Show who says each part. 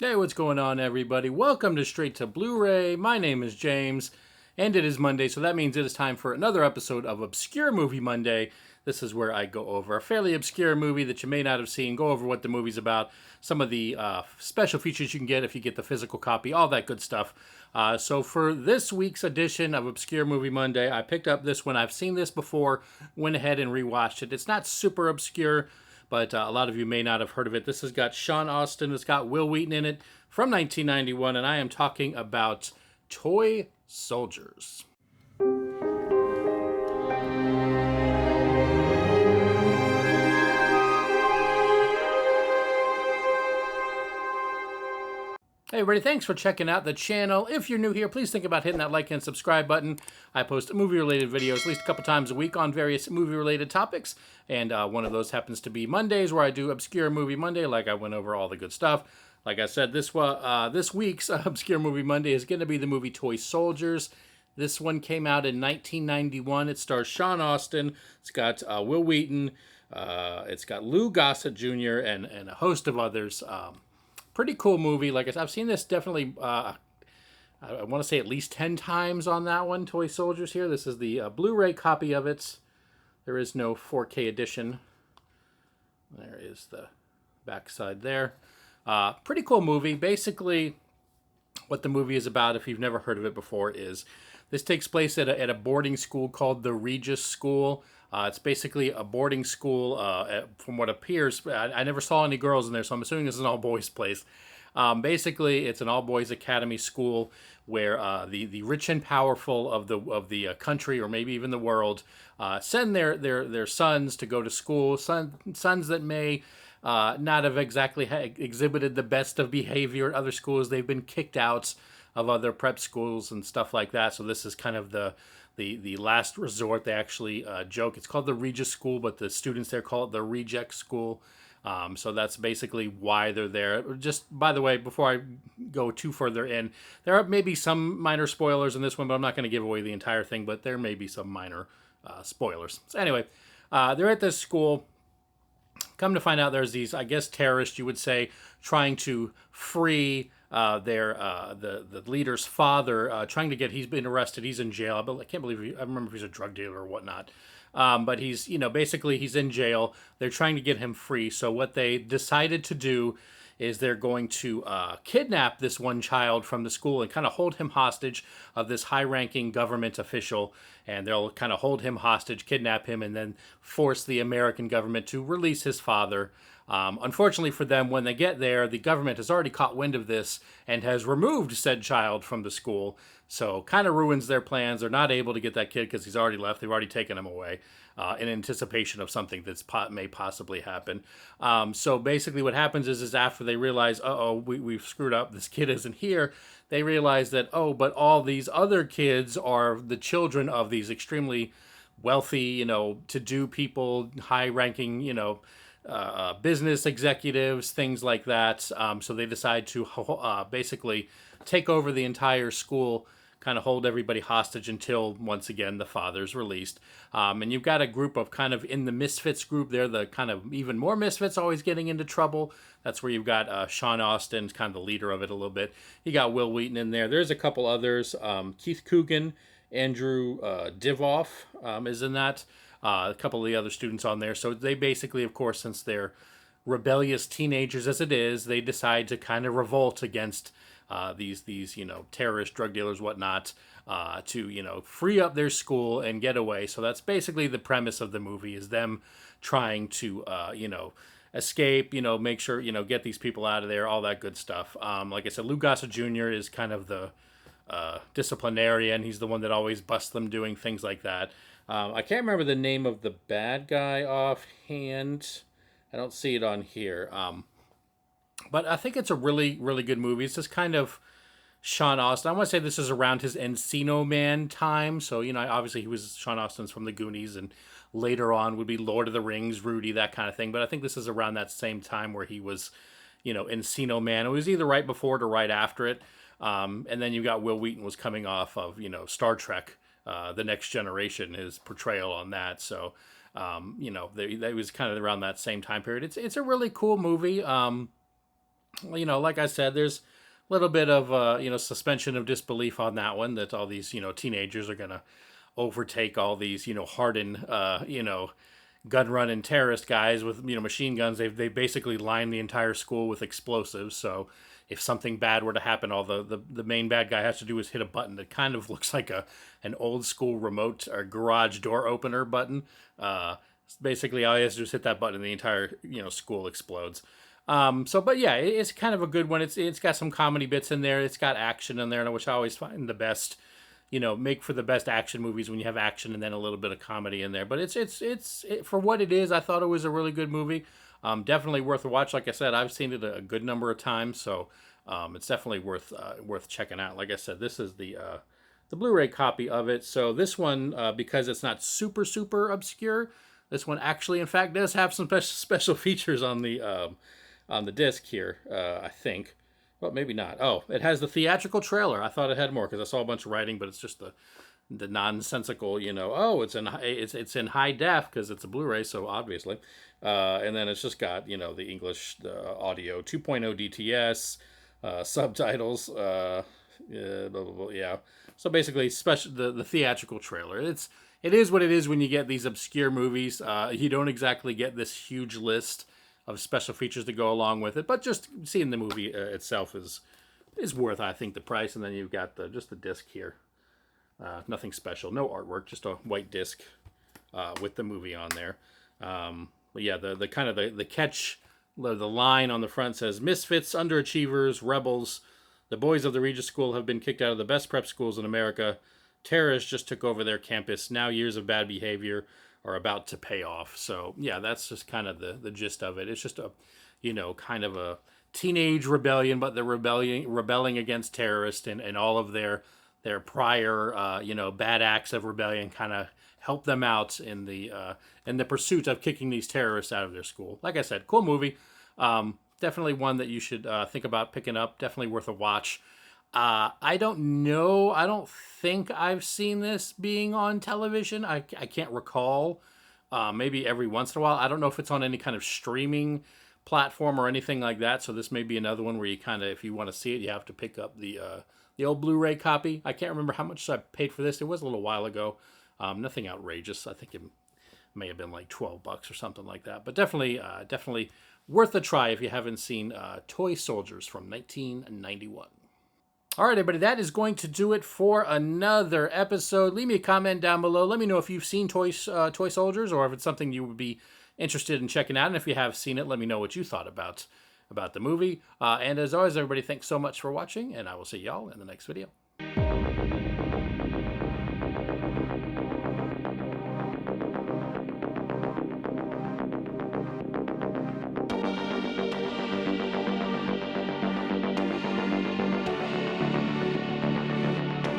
Speaker 1: Hey, what's going on, everybody? Welcome to Straight to Blu-ray. My name is James, and it is Monday, so that means it is time for another episode of Obscure Movie Monday. This is where I go over a fairly obscure movie that you may not have seen, go over what the movie's about, some of the special features you can get if you get the physical copy, all that good stuff. So for this week's edition of Obscure Movie Monday, I picked up this one. I've seen this before, went ahead and rewatched it. It's not super obscure, but a lot of you may not have heard of it. This has got Sean Astin, it's got Will Wheaton in it from 1991, and I am talking about Toy Soldiers. Hey everybody, thanks for checking out the channel. If you're new here, please think about hitting that like and subscribe button. I post movie-related videos at least a couple times a week on various movie-related topics, and one of those happens to be Mondays, where I do Obscure Movie Monday, like I went over all the good stuff. Like I said, this week's Obscure Movie Monday is going to be the movie Toy Soldiers. This one came out in 1991. It stars Sean Astin. It's got Will Wheaton. It's got Lou Gossett Jr. and a host of others. Pretty cool movie. Like I said, I've seen this definitely, I want to say at least 10 times on that one, Toy Soldiers here. This is the Blu-ray copy of it. There is no 4K edition. There is the backside there. Pretty cool movie. Basically, what the movie is about, if you've never heard of it before, is this takes place at a boarding school called the Regis School. It's basically a boarding school, from what appears. I never saw any girls in there, so I'm assuming this is an all-boys place. Basically, it's an all-boys academy school where the rich and powerful of the country, or maybe even the world, send their sons to go to school. Sons that may not have exactly exhibited the best of behavior at other schools. They've been kicked out of other prep schools and stuff like that. So this is kind of the last resort. They actually joke. It's called the Regis School, but the students there call it the Reject School. So that's basically why they're there. Just, by the way, before I go too further in, there are maybe some minor spoilers in this one, but I'm not going to give away the entire thing, but there may be some minor spoilers. So anyway, they're at this school. Come to find out, there's these, I guess, terrorists, you would say, trying to free the leader's father, trying to get. He's been arrested. He's in jail. I can't believe. I remember if he's a drug dealer or whatnot. But he's, basically he's in jail. They're trying to get him free. So what they decided to do is they're going to kidnap this one child from the school and kind of hold him hostage of this high-ranking government official, and they'll kind of hold him hostage, kidnap him, and then force the American government to release his father. Unfortunately for them, when they get there, the government has already caught wind of this and has removed said child from the school, so kind of ruins their plans. They're not able to get that kid because he's already left. They've already taken him away in anticipation of something that's may possibly happen. So basically what happens is after they realize, we've screwed up, this kid isn't here, they realize that, but all these other kids are the children of these extremely wealthy, to-do people, high-ranking, business executives, things like that. So they decide to basically take over the entire school, kind of hold everybody hostage until, once again, the father's released. And you've got a group of kind of in the misfits group. They're the kind of even more misfits, always getting into trouble. That's where you've got Sean Astin, kind of the leader of it a little bit. You got Will Wheaton in there. There's a couple others. Keith Coogan, Andrew Divoff is in that. A couple of the other students on there. So they basically, of course, since they're rebellious teenagers as it is, they decide to kind of revolt against these terrorist drug dealers, whatnot, to free up their school and get away. So that's basically the premise of the movie, is them trying to escape, make sure get these people out of there, all that good stuff. Like I said, Lou Gossett Jr. is kind of the disciplinarian. He's the one that always busts them doing things like that. I can't remember the name of the bad guy offhand. I don't see it on here. But I think it's a really, really good movie. It's just kind of Sean Astin. I want to say this is around his Encino Man time. So, obviously he was Sean Astin's from the Goonies, and later on would be Lord of the Rings, Rudy, that kind of thing. But I think this is around that same time where he was, Encino Man. It was either right before it or right after it. And then you got Will Wheaton was coming off of, Star Trek, The Next Generation, his portrayal on that. So, that was kind of around that same time period. It's a really cool movie. You know, like I said, there's a little bit of you know, suspension of disbelief on that one, that all these, you know, teenagers are gonna overtake all these, you know, hardened, you know, gun running terrorist guys with, you know, machine guns. They basically lined the entire school with explosives. So if something bad were to happen, all the main bad guy has to do is hit a button that kind of looks like an old school remote or garage door opener button. Basically, all he has to do is hit that button, and the entire, you know, school explodes. So, but yeah, it's kind of a good one. It's got some comedy bits in there. It's got action in there, which I always find the best. You know, make for the best action movies when you have action and then a little bit of comedy in there. But for what it is, I thought it was a really good movie. Definitely worth a watch. Like I said, I've seen it a good number of times, so it's definitely worth checking out. Like I said, this is the Blu-ray copy of it. So this one, because it's not super obscure, this one actually, in fact, does have some special features on the disc here. I think. Well, maybe not. Oh, it has the theatrical trailer. I thought it had more because I saw a bunch of writing, but it's just the nonsensical, you know. Oh, it's in high def because it's a Blu-ray, so obviously. And then it's just got, you know, the English, the audio 2.0 DTS, subtitles, blah, blah, blah, yeah. So basically, special the theatrical trailer. It is what it is when you get these obscure movies. You don't exactly get this huge list of special features to go along with it, but just seeing the movie itself is worth, I think, the price. And then you've got just the disc here, nothing special, no artwork, just a white disc with the movie on there. But yeah, the kind of the catch, the line on the front says, "Misfits, underachievers, rebels, the boys of the Regis School have been kicked out of the best prep schools in America. Terrorists just took over their campus. Now years of bad behavior are about to pay off." So yeah, that's just kind of the gist of it. It's just a, you know, kind of a teenage rebellion, but they're rebelling against terrorists, and all of their prior you know, bad acts of rebellion kind of help them out in the pursuit of kicking these terrorists out of their school. Like I said, cool movie. Definitely one that you should think about picking up. Definitely worth a watch. I don't know. I don't think I've seen this being on television. I can't recall. Maybe every once in a while. I don't know if it's on any kind of streaming platform or anything like that. So this may be another one where you kind of, if you want to see it, you have to pick up the old Blu-ray copy. I can't remember how much I paid for this. It was a little while ago. Nothing outrageous. I think it may have been like $12 or something like that. But definitely worth a try if you haven't seen Toy Soldiers from 1991. All right, everybody, that is going to do it for another episode. Leave me a comment down below. Let me know if you've seen Toy Soldiers, or if it's something you would be interested in checking out. And if you have seen it, let me know what you thought about the movie. And as always, everybody, thanks so much for watching, and I will see y'all in the next video.